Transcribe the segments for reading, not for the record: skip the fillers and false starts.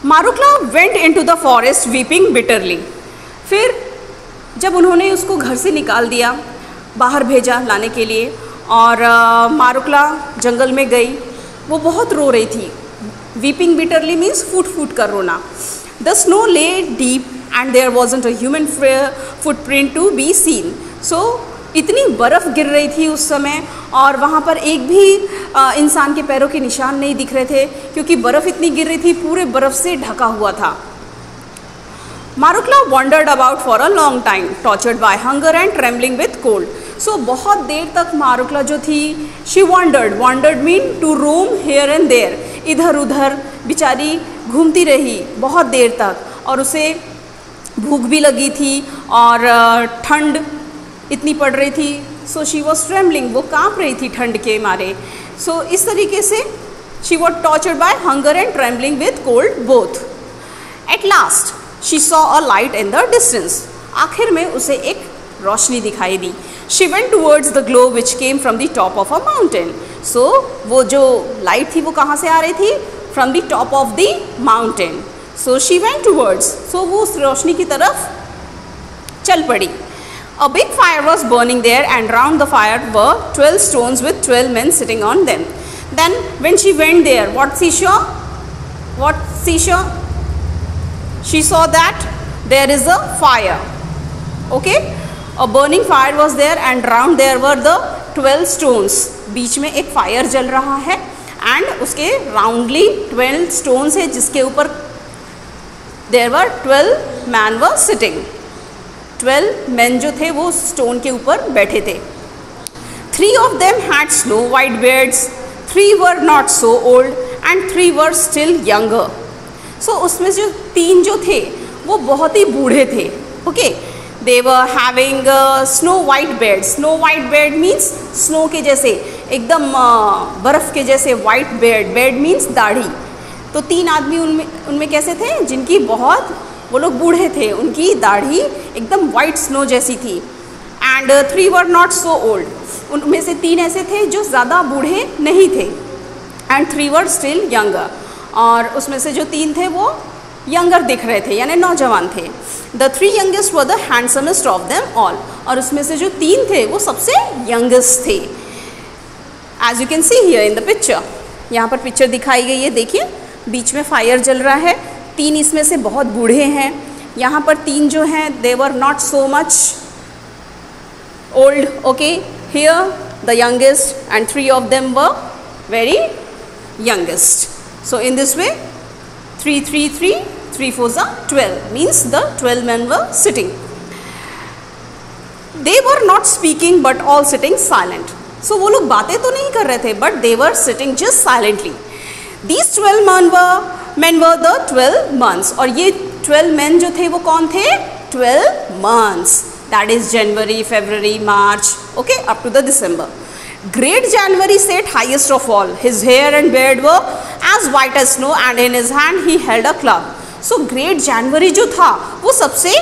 मारुक्ला went into the forest weeping bitterly. फिर जब उन्होंने उसको घर से निकाल दिया, बाहर भेजा लाने के लिए, और मारुक्ला जंगल में गई, वो बहुत रो रही थी। वीपिंग बिटरली मीन्स फूट फूट कर रोना। The snow lay deep and there wasn't a human footprint to be seen. So इतनी बर्फ़ गिर रही थी उस समय, और वहाँ पर एक भी इंसान के पैरों के निशान नहीं दिख रहे थे, क्योंकि बर्फ़ इतनी गिर रही थी, पूरे बर्फ़ से ढका हुआ था। मारुक्ला wandered about for a long time, tortured by hunger and trembling with cold. So बहुत देर तक मारुक्ला जो थी, she wandered mean to roam here and there, इधर उधर बेचारी घूमती रही बहुत देर तक, और उसे भूख भी लगी थी और ठंड इतनी पड़ रही थी। सो शी वॉज ट्रेम्बलिंग, वो काँप रही थी ठंड के मारे। सो इस तरीके से she was tortured by hunger and trembling with cold both. At last she saw a light in the distance. आखिर में उसे एक रोशनी दिखाई दी। She went towards the glow which came from the top of a mountain. So वो जो light थी वो कहाँ से आ रही थी? From the top of the mountain. So she went towards, so वो उस रोशनी की तरफ चल पड़ी। A big fire was burning there, and round the fire were 12 stones with 12 men sitting on them. Then when she went there, what she saw? She saw that there is a fire. Okay, a burning fire was there, and round there were the 12 stones. बीच में एक fire जल रहा है, and उसके roundly 12 stones है, जिसके ऊपर there were 12 men were sitting. 12 men जो थे वो स्टोन के ऊपर बैठे थे। 3 of them had snow white beards, 3 were not so old, and 3 were still younger. So उसमें जो 3 जो थे वो बहुत ही बूढ़े थे। Okay, they were having snow white beards. Snow white beard means snow के जैसे, एकदम बर्फ़ के जैसे white beard. Beard means दाढ़ी। तो 3 आदमी उनमें कैसे थे? जिनकी बहुत, वो लोग बूढ़े थे, उनकी दाढ़ी एकदम वाइट स्नो जैसी थी। And 3 were not so old, उनमें से 3 ऐसे थे जो ज़्यादा बूढ़े नहीं थे। एंड 3 वर स्टिल यंगर, और उसमें से जो 3 थे वो यंगर दिख रहे थे, यानी नौजवान थे। The 3 youngest were the हैंडसमेस्ट of them all, और उसमें से जो 3 थे वो सबसे यंगेस्ट थे। As you can see here in the picture, यहाँ पर पिक्चर दिखाई गई है, देखिए बीच में फायर जल रहा है। 3 इसमें से बहुत बूढ़े हैं, यहाँ पर 3 जो हैं they were not so much old. Okay, here the youngest and 3 of them were very youngest. So in this way 3 3 3 3 4 12 means the 12 men were sitting. They were not speaking but all sitting silent. So वो लोग बातें तो नहीं कर रहे थे, but they were sitting just silently. These 12 men were the 12 months, और ये 12 men जो थे वो कौन थे? 12 months, that is January, February, March, okay, up to the December. Great January sat highest of all. His hair and beard were as white as snow, and in his hand he held a club. So Great January जो था वो सबसे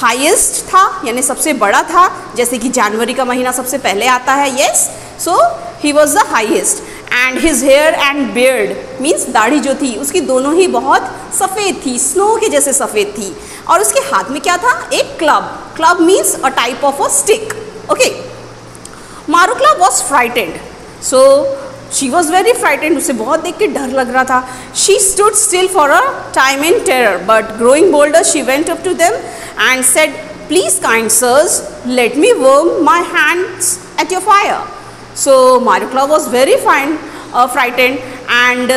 highest था, यानी सबसे बड़ा था। जैसे कि जनवरी का महीना सबसे पहले आता है, yes, so he was the highest. And his hair and beard means दाढ़ी जो थी उसकी दोनों ही बहुत सफ़ेद थी, स्नो के जैसे सफ़ेद थी। और उसके हाथ में क्या था? एक club. Club means a type of a stick. Okay, Marucla was frightened, so she was very frightened, उसे बहुत देख के डर लग रहा था। She stood still for a time in terror, but growing bolder she went up to them and said, please kind sirs, let me warm my hands at your fire. So Marucla was very frightened, and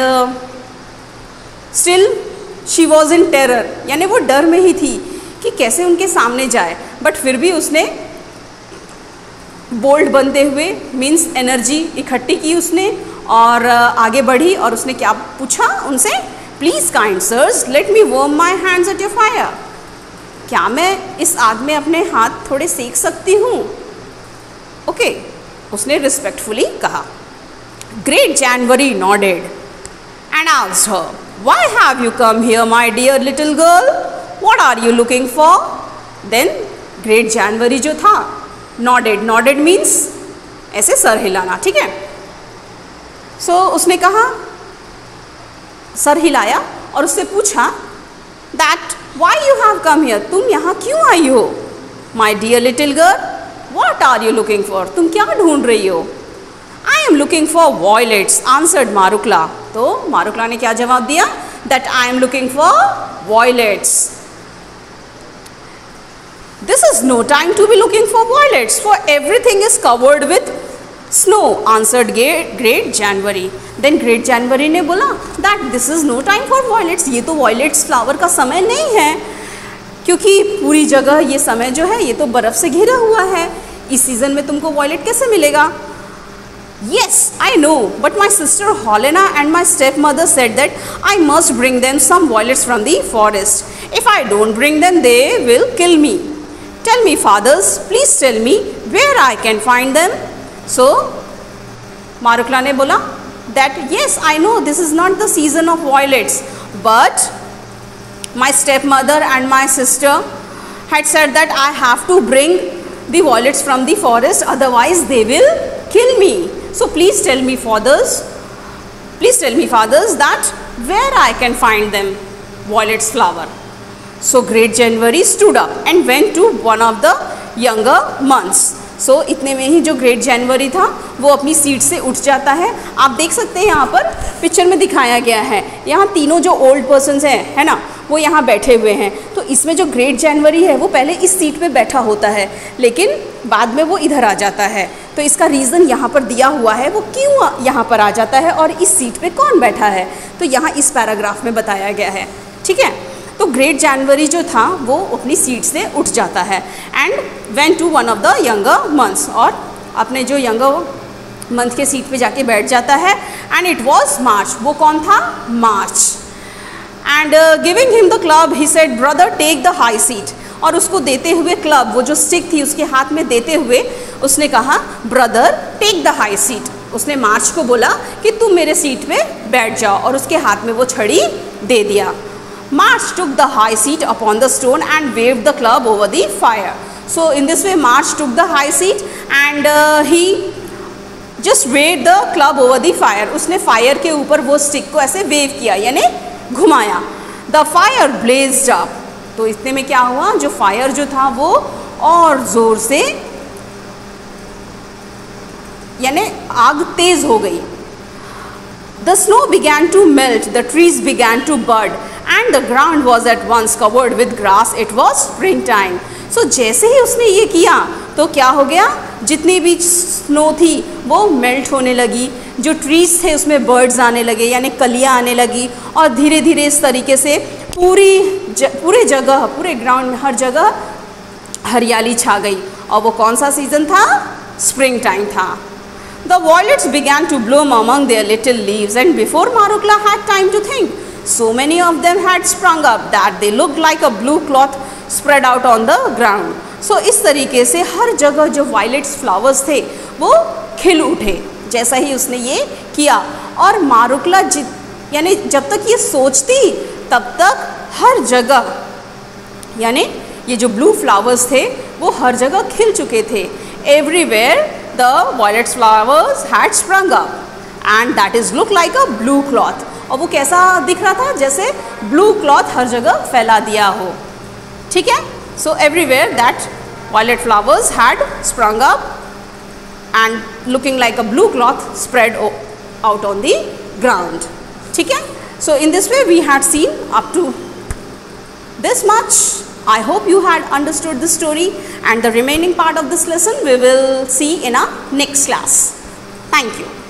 still she was in terror, यानी वो डर में ही थी कि कैसे उनके सामने जाए। बट फिर भी उसने बोल्ड बनते हुए मीन्स एनर्जी इकट्ठी की उसने, और आगे बढ़ी, और उसने क्या पूछा उनसे? Please kind sirs, let me warm my hands at your fire. क्या मैं इस आग में अपने हाथ थोड़े सेक सकती हूँ? ओके, उसने रिस्पेक्टफुली कहा। Great January nodded and asked her, why have you come here my dear little girl, what are you looking for? Then great January जो था नॉडेड, नॉडेड मीन्स ऐसे सर हिलाना, ठीक है। सो उसने कहा, सर हिलाया और उससे पूछा that why you have come here, तुम यहाँ क्यों आई हो? My dear little girl, what are you looking for, तुम क्या ढूंढ रही हो? I am looking for violets answered Marushka. तो मारुक्ला ने क्या जवाब दिया? That I am looking for violets. This is no time to be looking for violets, for everything is covered with snow answered great January. Then great January ने बोला that this is no time for violets, ये तो violates flower का समय नहीं है, क्योंकि पूरी जगह ये समय जो है ये तो बर्फ़ से घिरा हुआ है, इस सीज़न में तुमको वॉयलेट कैसे मिलेगा? Yes, I know, but my sister Helena and my stepmother said that I must bring them some violets from the forest. If I don't bring them, they will kill me. Tell me, fathers, please tell me where I can find them. So, Marukla ने बोला that yes, I know this is not the season of violets, but my stepmother and my sister had said that I have to bring the violets from the forest, otherwise they will kill me. So please tell me, fathers, that where I can find them, violets flower. So great January stood up and went to one of the younger months. So इतने में ही जो great जनवरी था वो अपनी seat से उठ जाता है। आप देख सकते हैं यहाँ पर पिक्चर में दिखाया गया है, यहाँ तीनों जो ओल्ड पर्सन्स हैं, है ना, वो यहाँ बैठे हुए हैं। तो इसमें जो ग्रेट जनवरी है वो पहले इस सीट पे बैठा होता है, लेकिन बाद में वो इधर आ जाता है। तो इसका रीज़न यहाँ पर दिया हुआ है, वो क्यों यहाँ पर आ जाता है और इस सीट पे कौन बैठा है, तो यहाँ इस पैराग्राफ में बताया गया है। ठीक है, तो ग्रेट जनवरी जो था वो अपनी सीट से उठ जाता है and went to one of the younger months, और अपने जो यंगर मंथ के सीट पे जाके बैठ जाता है। एंड इट वॉज मार्च, वो कौन था? March. And giving him the club he said brother take the high seat, और उसको देते हुए क्लब, वो जो स्टिक थी उसके हाथ में देते हुए उसने कहा brother take the high seat. उसने मार्च को बोला कि तुम मेरे सीट पे बैठ जाओ, और उसके हाथ में वो छड़ी दे दिया। March took the high seat upon the stone and waved the club over the fire. So in this way March took the high seat and he just waved the club over the fire. उसने fire के ऊपर वो stick को ऐसे wave किया, यानी घुमाया। The fire blazed up. तो इतने में क्या हुआ, जो फायर जो था वो और ज़ोर से, यानी आग तेज़ हो गई। The snow began to melt, the trees began to bud, and the ground was at once covered with grass. It was springtime. So जैसे ही उसने ये किया तो क्या हो गया, जितनी भी स्नो थी वो मेल्ट होने लगी, जो ट्रीज थे उसमें बर्ड्स आने लगे, यानी कलियाँ आने लगी, और धीरे धीरे इस तरीके से पूरे जगह, पूरे ग्राउंड में हर जगह हरियाली छा गई। और वो कौन सा सीज़न था? स्प्रिंग टाइम था। The violets began to bloom among their little leaves, and before Marukla had time to think, so many of them had sprung up that they looked like a blue cloth spread out on the ground. So इस तरीके से हर जगह जो violets flowers थे वो खिल उठे जैसा ही उसने ये किया। और मारुक्ला यानी जब तक ये सोचती तब तक हर जगह, यानी ये जो ब्लू फ्लावर्स थे वो हर जगह खिल चुके थे। Everywhere the violet flowers had sprung up and that is look like a blue cloth. और वो कैसा दिख रहा था? जैसे ब्लू क्लॉथ हर जगह फैला दिया हो। ठीक है, so everywhere that violet flowers had sprung up and looking like a blue cloth spread out on the ground. ठीक है, so in this way we had seen up to this much. I hope you had understood the story, and the remaining part of this lesson we will see in our next class. Thank you.